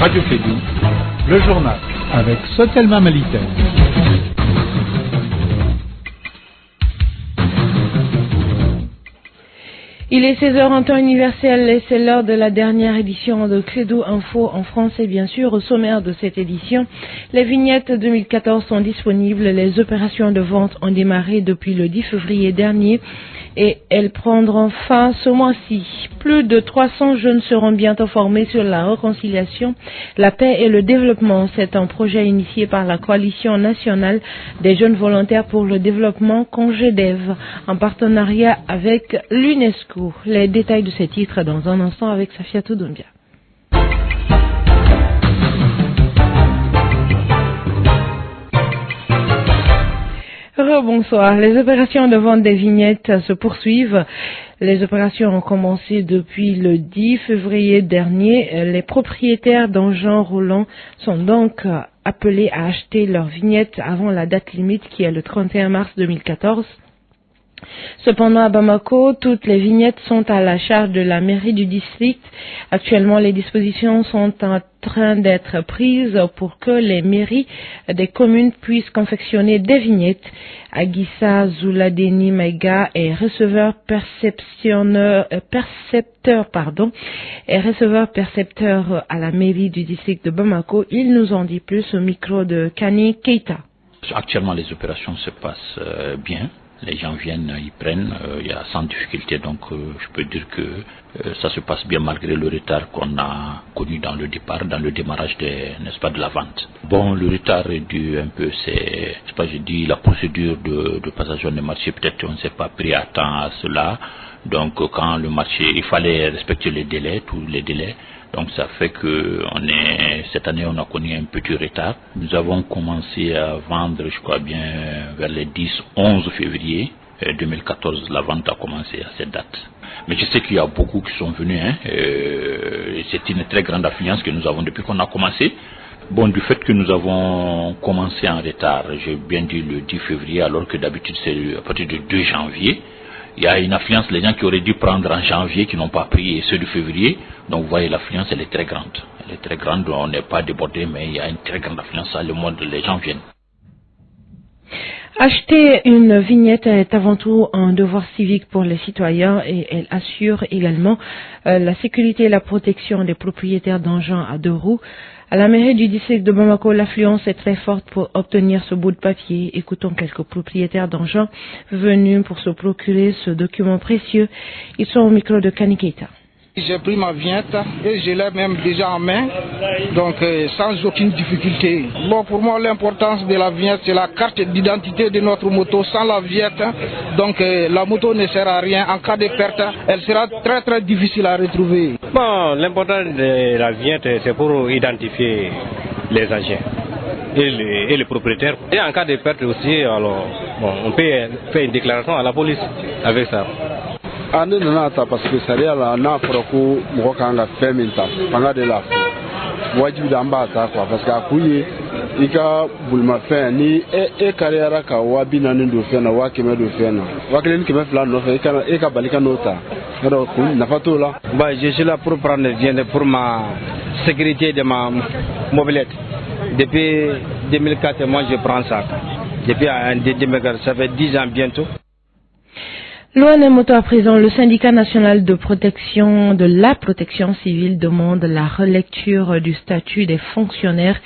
Radio Clédou, le journal avec Sotelma Malitel. Il est 16h en temps universel et c'est l'heure de la dernière édition de Clédou Info en français bien sûr. Au sommaire de cette édition, les vignettes 2014 sont disponibles. Les opérations de vente ont démarré depuis le 10 février dernier et elles prendront fin ce mois-ci. Plus de 300 jeunes seront bientôt formés sur la réconciliation, la paix et le développement. C'est un projet initié par la Coalition nationale des jeunes volontaires pour le développement Congédev en partenariat avec l'UNESCO. Les détails de ces titres dans un instant avec Safia Toudombia. Bonsoir. Les opérations de vente des vignettes se poursuivent. Les opérations ont commencé depuis le 10 février dernier. Les propriétaires d'engins roulants sont donc appelés à acheter leurs vignettes avant la date limite qui est le 31 mars 2014. Cependant, à Bamako, toutes les vignettes sont à la charge de la mairie du district. Actuellement, les dispositions sont en train d'être prises pour que les mairies des communes puissent confectionner des vignettes. Aguissa Zouladeni Maïga est receveur percepteur à la mairie du district de Bamako. Il nous en dit plus au micro de Kani Keita. Actuellement, les opérations se passent bien. Les gens viennent, ils prennent, il y a sans difficulté, donc je peux dire que ça se passe bien malgré le retard qu'on a connu dans le départ, dans le démarrage de la vente. Bon, le retard est dû un peu, la procédure de passation des marchés, peut-être on ne s'est pas pris à temps à cela, donc quand le marché, il fallait respecter les délais, tous les délais. Donc ça fait que cette année on a connu un petit retard. Nous avons commencé à vendre, je crois bien, vers les 10-11 février 2014. La vente a commencé à cette date. Mais je sais qu'il y a beaucoup qui sont venus. C'est une très grande affluence que nous avons depuis qu'on a commencé. Bon, du fait que nous avons commencé en retard, j'ai bien dit le 10 février, alors que d'habitude c'est à partir du 2 janvier. Il y a une affluence, les gens qui auraient dû prendre en janvier, qui n'ont pas pris, et ceux de février. Donc vous voyez, l'affluence, elle est très grande. Elle est très grande, on n'est pas débordé, mais il y a une très grande affluence. Le monde, les gens viennent. Acheter une vignette est avant tout un devoir civique pour les citoyens et elle assure également la sécurité et la protection des propriétaires d'engins à deux roues. À la mairie du district de Bamako, l'affluence est très forte pour obtenir ce bout de papier. Écoutons quelques propriétaires d'engins venus pour se procurer ce document précieux. Ils sont au micro de Kani Keita. J'ai pris ma vignette et je l'ai même déjà en main, donc sans aucune difficulté. Bon, pour moi, l'importance de la vignette, c'est la carte d'identité de notre moto. Sans la vignette, donc la moto ne sert à rien. En cas de perte, elle sera très très difficile à retrouver. Bon, l'importance de la vignette, c'est pour identifier les agents et les propriétaires. Et en cas de perte aussi, alors, bon, on peut faire une déclaration à la police avec ça. Ane nana ta parce que sariya la n'a fɔra ko mɔgɔ kan ka fɛn min ta fanga de la fɔ wajibi da an b'a ta quoi parce que a kun ye i ka bolimafɛn ni e kariyara ka 40,000 don fɛn na 100,000 don fɛn na 1,200 nɔfɛ e ka bali ka n'o ta yɔrɔ kun nafa t'o la. Bah, je suis là pour prendre viande pour ma sécurité de ma mobilette. Depuis 2004 moi je prends ça. Depuis 2004 ça fait 10 ans bientôt. L'ONMOTO à présent, le syndicat national de la protection civile demande la relecture du statut des fonctionnaires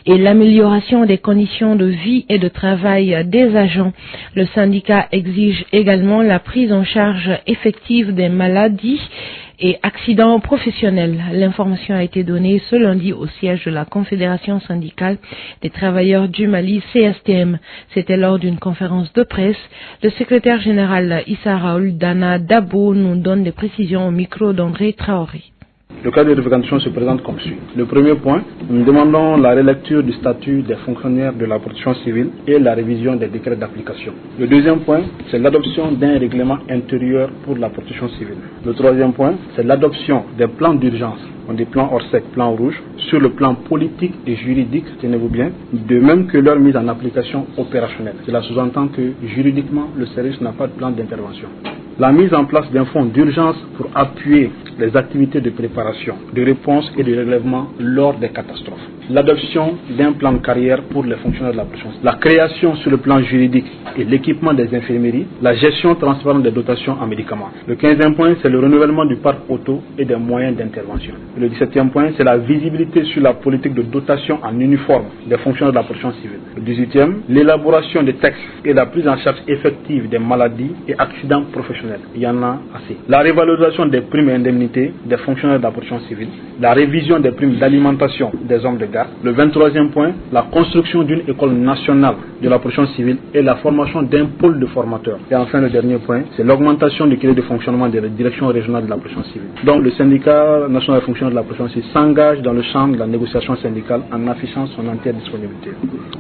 et l'amélioration des conditions de vie et de travail des agents. Le syndicat exige également la prise en charge effective des maladies et accidents professionnels. L'information a été donnée ce lundi au siège de la Confédération syndicale des travailleurs du Mali, CSTM. C'était lors d'une conférence de presse. Le secrétaire général Issa Raoul Dana Dabo nous donne des précisions au micro d'André Traoré. Le cadre de revendication se présente comme suit. Le premier point, nous demandons la relecture du statut des fonctionnaires de la protection civile et la révision des décrets d'application. Le deuxième point, c'est l'adoption d'un règlement intérieur pour la protection civile. Le troisième point, c'est l'adoption des plans d'urgence, des plans Orsec, plans rouges, sur le plan politique et juridique, tenez-vous bien, de même que leur mise en application opérationnelle. Cela sous-entend que juridiquement, le service n'a pas de plan d'intervention. La mise en place d'un fonds d'urgence pour appuyer les activités de préparation, de réponse et de relèvement lors des catastrophes. L'adoption d'un plan de carrière pour les fonctionnaires de la protection civile. La création sur le plan juridique et l'équipement des infirmeries. La gestion transparente des dotations en médicaments. Le 15e point, c'est le renouvellement du parc auto et des moyens d'intervention. Le 17e point, c'est la visibilité sur la politique de dotation en uniforme des fonctionnaires de la protection civile. Le 18e, l'élaboration des textes et la prise en charge effective des maladies et accidents professionnels. Il y en a assez. La révalorisation des primes et indemnités des fonctionnaires de la protection civile. La révision des primes d'alimentation des hommes de garde. Le 23e point, la construction d'une école nationale de la protection civile et la formation d'un pôle de formateurs. Et enfin, le dernier point, c'est l'augmentation du crédit de fonctionnement de la direction régionale de la protection civile. Donc, le syndicat national de fonctionnaires de la protection civile s'engage dans le champ de la négociation syndicale en affichant son entière disponibilité.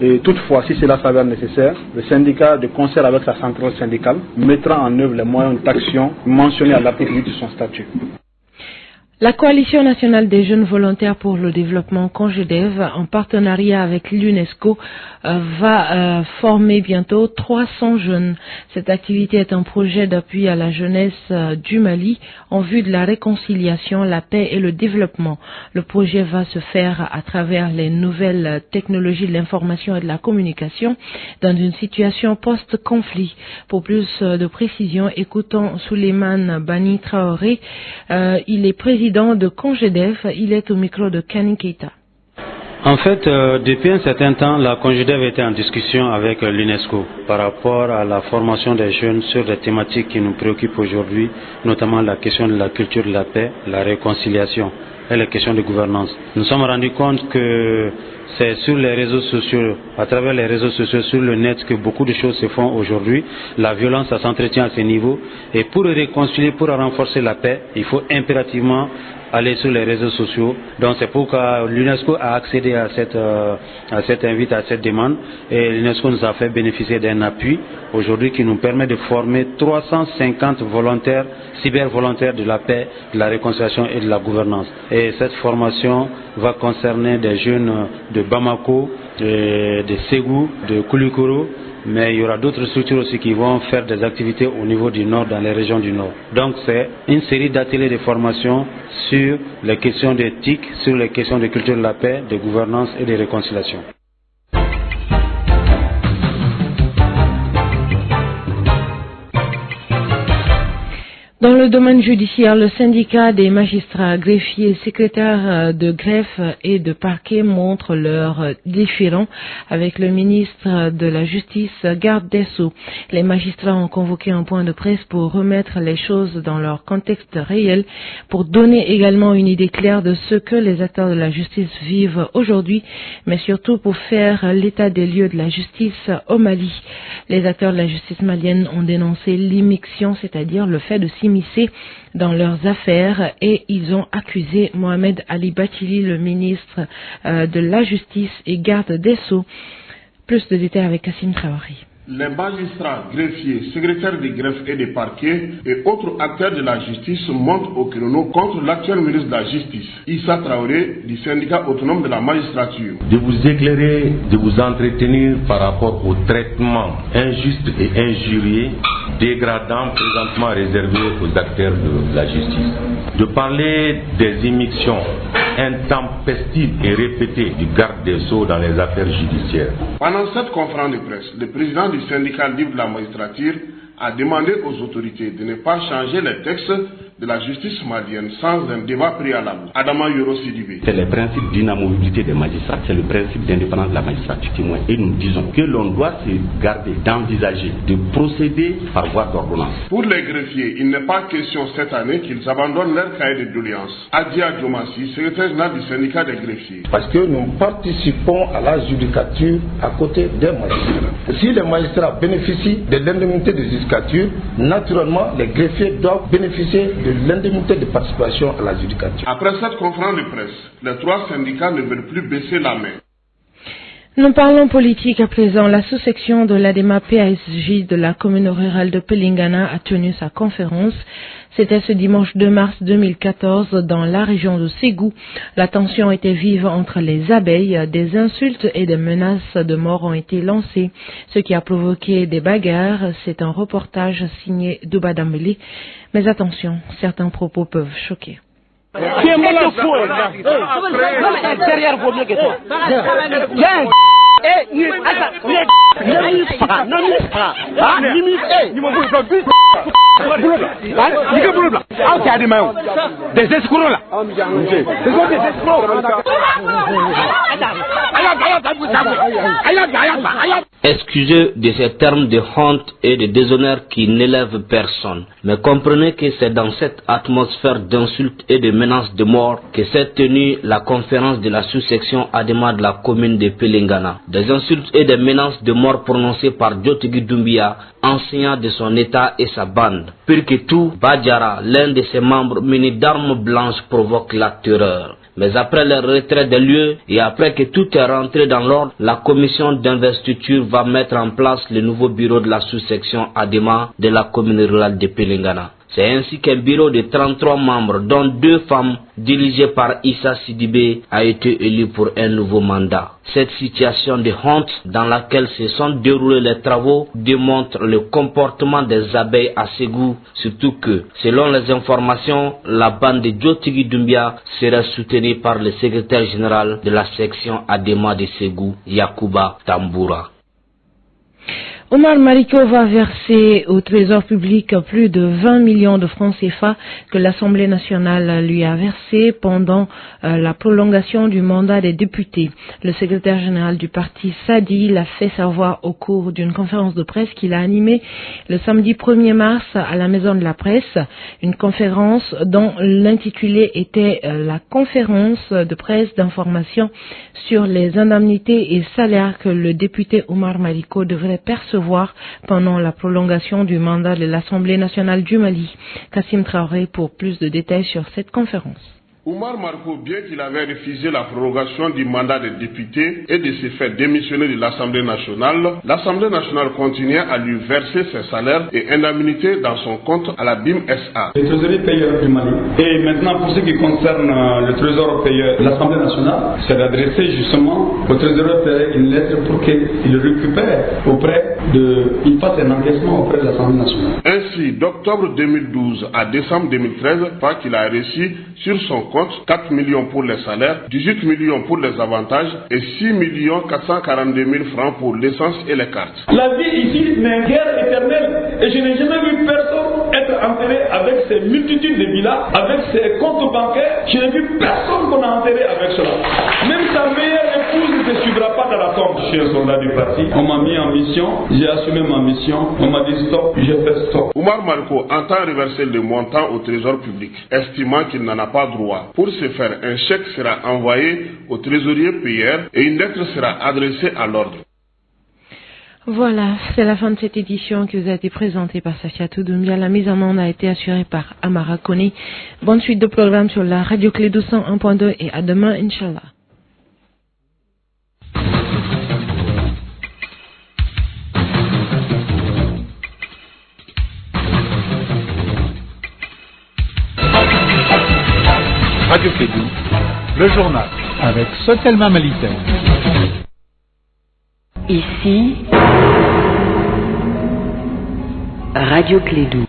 Et toutefois, si cela s'avère nécessaire, le syndicat, de concert avec sa centrale syndicale, mettra en œuvre les moyens d'action mentionnés à l'article 8 de son statut. La Coalition nationale des jeunes volontaires pour le développement CONGEDEV, en partenariat avec l'UNESCO, va former bientôt 300 jeunes. Cette activité est un projet d'appui à la jeunesse du Mali en vue de la réconciliation, la paix et le développement. Le projet va se faire à travers les nouvelles technologies de l'information et de la communication dans une situation post-conflit. Pour plus de précision, écoutons Souleymane Bani Traoré. Il est président de CONGEDEV, il est au micro de Kani Keita. En fait, depuis un certain temps, la CONGEDEV était en discussion avec l'UNESCO par rapport à la formation des jeunes sur des thématiques qui nous préoccupent aujourd'hui, notamment la question de la culture de la paix, la réconciliation et les questions de gouvernance. Nous nous sommes rendus compte que c'est sur les réseaux sociaux, à travers les réseaux sociaux, sur le net, que beaucoup de choses se font aujourd'hui. La violence, ça s'entretient à ces niveaux. Et pour réconcilier, pour renforcer la paix, il faut impérativement aller sur les réseaux sociaux. Donc c'est pourquoi l'UNESCO a accédé à cette invite, à cette demande. Et l'UNESCO nous a fait bénéficier d'un appui aujourd'hui qui nous permet de former 350 volontaires, cybervolontaires de la paix, de la réconciliation et de la gouvernance. Et cette formation va concerner des jeunes de Bamako, de Ségou, de Koulikoro, mais il y aura d'autres structures aussi qui vont faire des activités au niveau du Nord, dans les régions du Nord. Donc c'est une série d'ateliers de formation sur les questions d'éthique, sur les questions de culture de la paix, de gouvernance et de réconciliation. Dans le domaine judiciaire, le syndicat des magistrats, greffiers, secrétaires de greffe et de parquet montrent leurs différends avec le ministre de la Justice, garde des Sceaux. Les magistrats ont convoqué un point de presse pour remettre les choses dans leur contexte réel, pour donner également une idée claire de ce que les acteurs de la justice vivent aujourd'hui, mais surtout pour faire l'état des lieux de la justice au Mali. Les acteurs de la justice malienne ont dénoncé l'immixtion, c'est-à-dire le fait de s'immiscer dans leurs affaires, et ils ont accusé Mohamed Ali Bathily, le ministre de la Justice et garde des Sceaux. Plus de détails avec Kassim Traoré. Les magistrats, greffiers, secrétaires de greffe et de parquet et autres acteurs de la justice montent au créneau contre l'actuel ministre de la Justice, Issa Traoré, du syndicat autonome de la magistrature. De vous éclairer, de vous entretenir par rapport au traitement injuste et injurié, dégradant présentement réservé aux acteurs de la justice. De parler des immixtions intempestives et répétées du garde des Sceaux dans les affaires judiciaires. Pendant cette conférence de presse, le président du syndicat libre de la magistrature a demandé aux autorités de ne pas changer les textes de la justice malienne sans un débat préalable. Adama Yoro Sidibé. C'est le principe d'inamovibilité des magistrats, c'est le principe d'indépendance de la magistrature témoin. Et nous disons que l'on doit se garder d'envisager, de procéder par voie d'ordonnance. Pour les greffiers, il n'est pas question cette année qu'ils abandonnent leur cahier de doléances. Adia Diomassi, secrétaire général du syndicat des greffiers. Parce que nous participons à la judicature à côté des magistrats. Si les magistrats bénéficient de l'indemnité de judicature, naturellement les greffiers doivent bénéficier de l'indemnité de participation à la judicature. Après cette conférence de presse, les trois syndicats ne veulent plus baisser la main. Nous parlons politique à présent. La sous-section de l'ADEMA PSG de la commune rurale de Pelingana a tenu sa conférence. C'était ce dimanche 2 mars 2014 dans la région de Ségou. La tension était vive entre les abeilles. Des insultes et des menaces de mort ont été lancées, ce qui a provoqué des bagarres. C'est un reportage signé Douba Dambélé. Mais attention, certains propos peuvent choquer. Des escrocs là. Ce sont des escrocs. Excusez de ces termes de honte et de déshonneur qui n'élèvent personne, mais comprenez que c'est dans cette atmosphère d'insultes et de menaces de mort que s'est tenue la conférence de la sous-section Adema de la commune de Pelengana. Des insultes et des menaces de mort prononcées par Djotigi Doumbia, enseignant de son état et sa bande. Pire que tout, Badjara, l'un de ses membres muni d'armes blanches, provoque la terreur. Mais après le retrait des lieux et après que tout est rentré dans l'ordre, la commission d'investiture va mettre en place le nouveau bureau de la sous-section Adema de la commune rurale de Pelengana. C'est ainsi qu'un bureau de 33 membres, dont 2 femmes, dirigé par Issa Sidibé, a été élu pour un nouveau mandat. Cette situation de honte dans laquelle se sont déroulés les travaux démontre le comportement des abeilles à Ségou, surtout que, selon les informations, la bande de Djotigi Doumbia sera soutenue par le secrétaire général de la section Adema de Ségou, Yakuba Tamboura. Omar Mariko va verser au Trésor public plus de 20 millions de francs CFA que l'Assemblée nationale lui a versé pendant la prolongation du mandat des députés. Le secrétaire général du parti Sadi l'a fait savoir au cours d'une conférence de presse qu'il a animée le samedi 1er mars à la Maison de la Presse, une conférence dont l'intitulé était la conférence de presse d'information sur les indemnités et salaires que le député Omar Mariko devrait percevoir pendant la prolongation du mandat de l'Assemblée nationale du Mali. Kassim Traoré pour plus de détails sur cette conférence. Omar Mariko, bien qu'il avait refusé la prorogation du mandat des députés et de se faire démissionner de l'Assemblée nationale continuait à lui verser ses salaires et indemnités dans son compte à la BIM SA. Le trésorier payeur du Mali. Et maintenant, pour ce qui concerne le trésor payeur de l'Assemblée nationale, c'est d'adresser justement au trésorier payeur une lettre pour qu'il récupère il fasse un encaissement auprès de l'Assemblée nationale. Ainsi, d'octobre 2012 à décembre 2013, qu'il a reçu sur son compte 4 millions pour les salaires, 18 millions pour les avantages et 6 442 000 francs pour l'essence et les cartes. La vie ici n'est une guerre éternelle et je n'ai jamais vu personne être enterré avec ces multitudes de villas, avec ces comptes bancaires. Je n'ai vu personne qu'on a enterré avec cela. Même sa meilleure épouse ne se suivra pas dans la tombe. Je suis un soldat du parti. On m'a mis en mission, j'ai assumé ma mission. On m'a dit stop, j'ai fait stop. Omar Mariko entend reverser le montant au trésor public, estimant qu'il n'en a pas droit. Pour ce faire, un chèque sera envoyé au trésorier payeur et une lettre sera adressée à l'ordre. Voilà, c'est la fin de cette édition qui vous a été présentée par Safiatou Doumbia. La mise en onde a été assurée par Amara Kone. Bonne suite de programme sur la Radio Clé 201.2 et à demain, Inch'Allah. Radio Clédou, le journal avec Sotelma Malitaire. Ici, Radio Clédou.